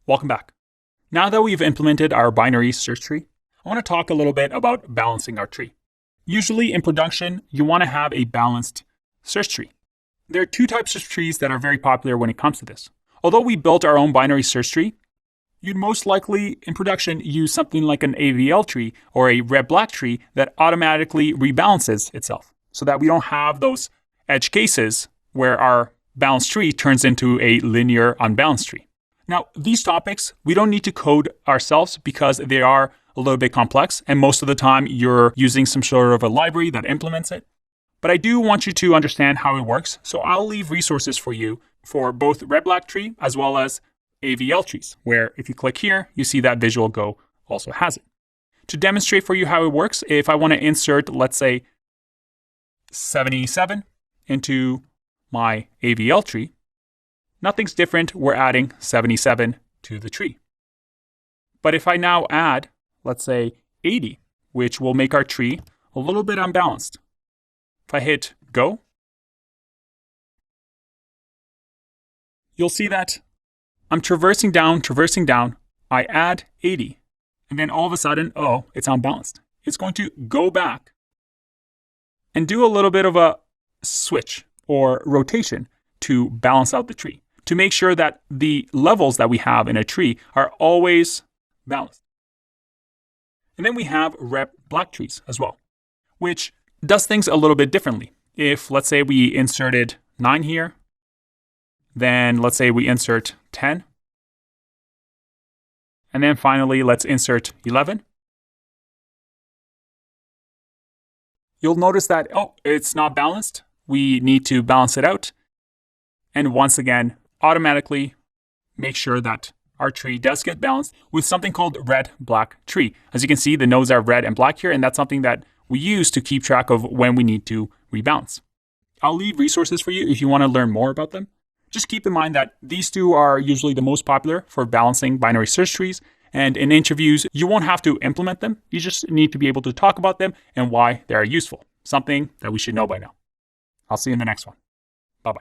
Welcome back. Now that we've implemented our binary search tree, I want to talk a little bit about balancing our tree. Usually in production, you want to have a balanced search tree. There are two types of trees that are very popular when it comes to this. Although we built our own binary search tree, you'd most likely in production use something like an AVL tree or a red-black tree that automatically rebalances itself so that we don't have those edge cases where our balanced tree turns into a linear unbalanced tree. Now, these topics, we don't need to code ourselves because they are a little bit complex, and most of the time you're using some sort of a library that implements it. But I do want you to understand how it works, so I'll leave resources for you for both red-black tree as well as AVL trees, where if you click here, you see that Visual Go also has it. To demonstrate for you how it works, if I want to insert, let's say, 77 into my AVL tree, nothing's different. We're adding 77 to the tree. But if I now add, let's say, 80, which will make our tree a little bit unbalanced. If I hit Go, you'll see that I'm traversing down, I add 80, and then all of a sudden, oh, it's unbalanced. It's going to go back and do a little bit of a switch or rotation to balance out the tree, to make sure that the levels that we have in a tree are always balanced. And then we have red-black trees as well, which does things a little bit differently. If, let's say, we inserted 9 here, then let's say we insert 10. And then finally, let's insert 11. You'll notice that, oh, it's not balanced. We need to balance it out. And once again, automatically make sure that our tree does get balanced with something called red-black tree. As you can see, the nodes are red and black here, and that's something that we use to keep track of when we need to rebalance. I'll leave resources for you if you want to learn more about them. Just keep in mind that these two are usually the most popular for balancing binary search trees, and in interviews, you won't have to implement them. You just need to be able to talk about them and why they are useful, something that we should know by now. I'll see you in the next one. Bye-bye.